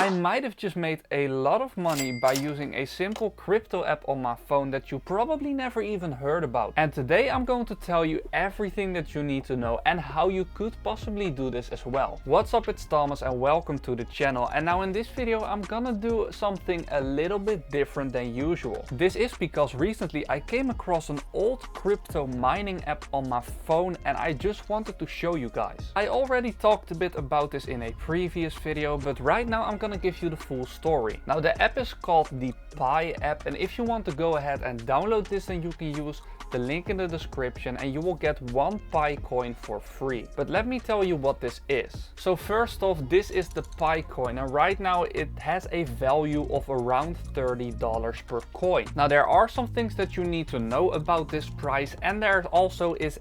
I might have just made a lot of money by using a simple crypto app on my phone that you probably never even heard about. And today I'm going to tell you everything that you need to know and how you could possibly do this as well. What's up, it's Thomas and welcome to the channel. And now in this video I'm gonna do something a little bit different than usual. This is because recently I came across an old crypto mining app on my phone and I just wanted to show you guys. I already talked a bit about this in a previous video, but right now I'm gonna give you the full story. Now the app is called the Pi app, and if you want to go ahead and download this, then you can use the link in the description and you will get 1 Pi coin for free. But let me tell you what this is. So first off, this is the Pi coin, and right now it has a value of around $30 per coin. Now there are some things that you need to know about this price, and there also is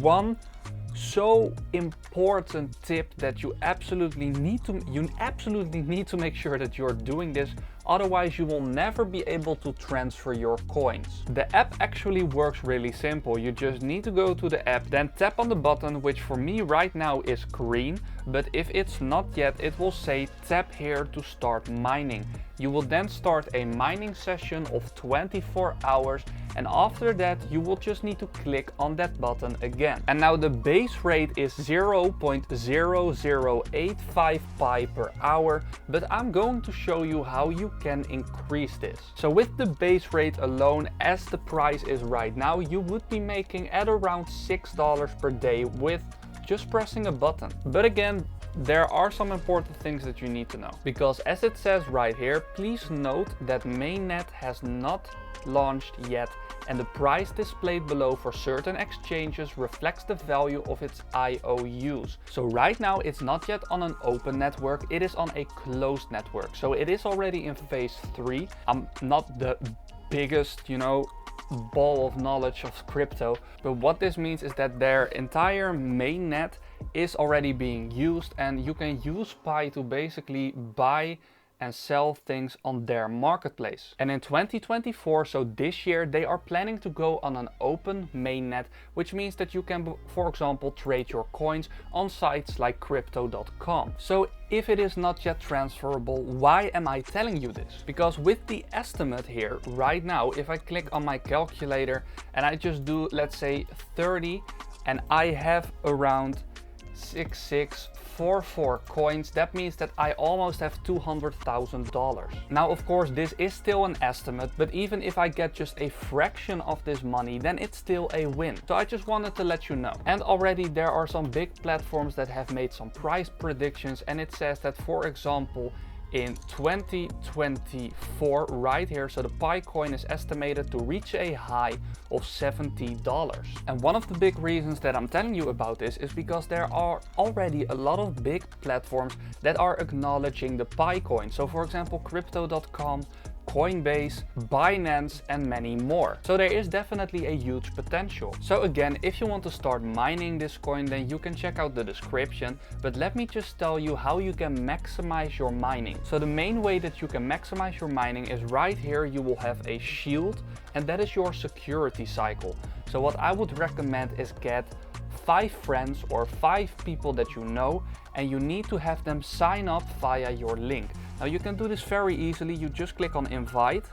one so important tip that you absolutely need to make sure that you're doing this, otherwise you will never be able to transfer your coins. The app actually works really simple. You just need to go to the app, then tap on the button, which for me right now is green, but if it's not yet, it will say tap here to start mining. You will then start a mining session of 24 hours, and after that you will just need to click on that button again. And now the base rate is 0.0085 Pi per hour, but I'm going to show you how you can increase this. So with the base rate alone, as the price is right now, you would be making at around $6 per day with just pressing a button. But again, there are some important things that you need to know, because as it says right here, please note that mainnet has not launched yet, and the price displayed below for certain exchanges reflects the value of its IOUs. So right now it's not yet on an open network, it is on a closed network. So it is already in phase 3. I'm not the biggest, ball of knowledge of crypto, but what this means is that their entire mainnet is already being used, and you can use Pi to basically buy and sell things on their marketplace. And in 2024, so this year, they are planning to go on an open mainnet, which means that you can, for example, trade your coins on sites like crypto.com. So if it is not yet transferable, why am I telling you this? Because with the estimate here right now, if I click on my calculator and I just do, let's say 30, and I have around 6644 coins, that means that I almost have $200,000. Now of course this is still an estimate, but even if I get just a fraction of this money, then it's still a win. So I just wanted to let you know. And already there are some big platforms that have made some price predictions, and it says that, for example, in 2024 right here, so the Pi coin is estimated to reach a high of $70. And one of the big reasons that I'm telling you about this is because there are already a lot of big platforms that are acknowledging the Pi coin. So for example, crypto.com, Coinbase, Binance, and many more. So there is definitely a huge potential. So again, if you want to start mining this coin, then you can check out the description, but let me just tell you how you can maximize your mining. So the main way that you can maximize your mining is right here. You will have a shield, and that is your security cycle. So what I would recommend is get 5 friends or 5 people that you know, and you need to have them sign up via your link. Now you can do this very easily. You just click on invite,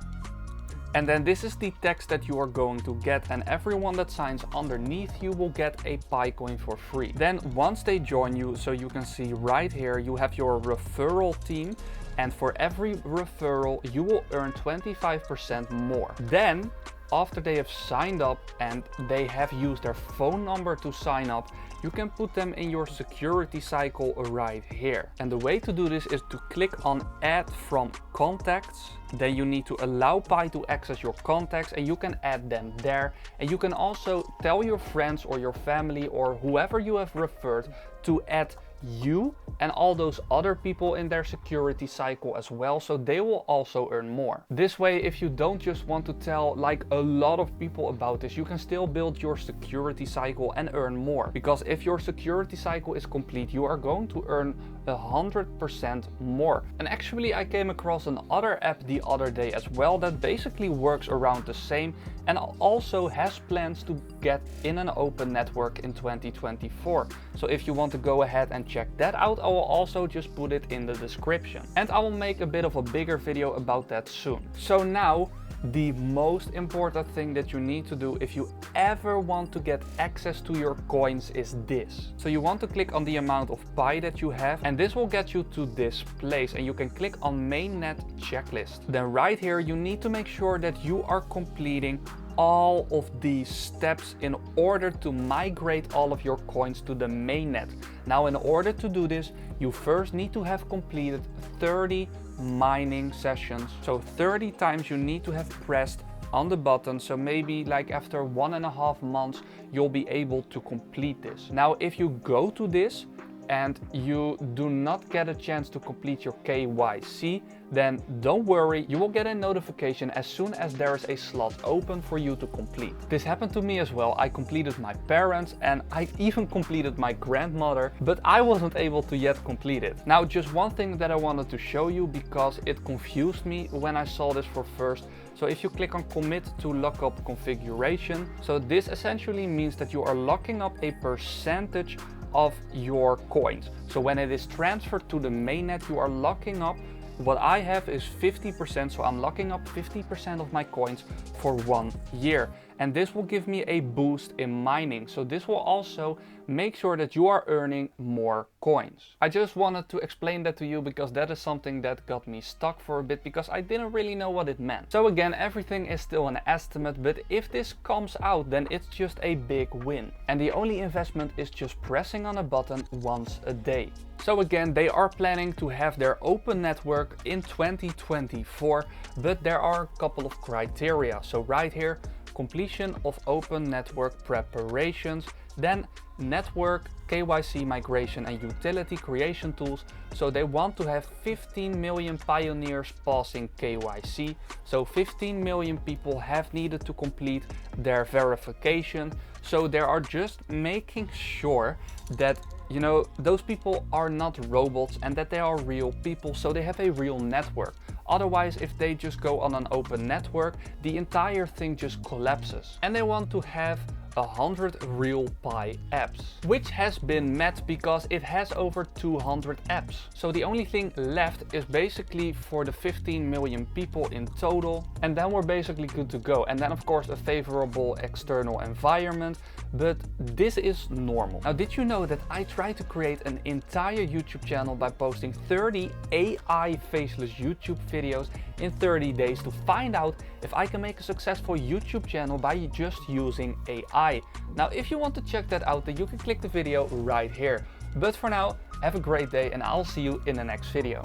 and then this is the text that you are going to get, and everyone that signs underneath you will get a Pi coin for free. Then once they join you, so you can see right here, you have your referral team, and for every referral you will earn 25% more. Then after they have signed up and they have used their phone number to sign up, you can put them in your security cycle right here. And the way to do this is to click on add from contacts. Then you need to allow Pi to access your contacts, and you can add them there. And you can also tell your friends or your family or whoever you have referred to add you and all those other people in their security cycle as well, so they will also earn more. This way, if you don't just want to tell like a lot of people about this, you can still build your security cycle and earn more. Because if your security cycle is complete, you are going to earn 100% more. And actually I came across another app the other day as well that basically works around the same and also has plans to get in an open network in 2024. So if you want to go ahead and check that out, I will also just put it in the description. And I will make a bit of a bigger video about that soon. So now, the most important thing that you need to do if you ever want to get access to your coins is this. So you want to click on the amount of Pi that you have, and this will get you to this place, and you can click on mainnet checklist. Then right here you need to make sure that you are completing all of these steps in order to migrate all of your coins to the mainnet. Now in order to do this, you first need to have completed 30 mining sessions. So 30 times you need to have pressed on the button. So maybe like after 1.5 months, you'll be able to complete this. Now, if you go to this and you do not get a chance to complete your KYC, then don't worry, you will get a notification as soon as there is a slot open for you to complete. This happened to me as well. I completed my parents and I even completed my grandmother, but I wasn't able to yet complete it. Now, just one thing that I wanted to show you because it confused me when I saw this for first. So if you click on commit to lockup configuration, so this essentially means that you are locking up a percentage of your coins. So when it is transferred to the mainnet, you are locking up, what I have is 50%, so I'm locking up 50% of my coins for 1 year. And this will give me a boost in mining. So this will also make sure that you are earning more coins. I just wanted to explain that to you because that is something that got me stuck for a bit because I didn't really know what it meant. So again, everything is still an estimate, but if this comes out, then it's just a big win. And the only investment is just pressing on a button once a day. So again, they are planning to have their open network in 2024, but there are a couple of criteria. So right here, completion of open network preparations, then network, KYC migration and utility creation tools. So they want to have 15 million pioneers passing KYC. So 15 million people have needed to complete their verification. So they are just making sure that, you know, those people are not robots and that they are real people, so they have a real network. Otherwise, if they just go on an open network, the entire thing just collapses. And they want to have 100 real Pi apps, which has been met because it has over 200 apps. So the only thing left is basically for the 15 million people in total, and then we're basically good to go. And then of course a favorable external environment, but this is normal. Now, did you know that I tried to create an entire YouTube channel by posting 30 AI faceless YouTube videos in 30 days to find out if I can make a successful YouTube channel by just using AI. Now, if you want to check that out, then you can click the video right here. But for now, have a great day and I'll see you in the next video.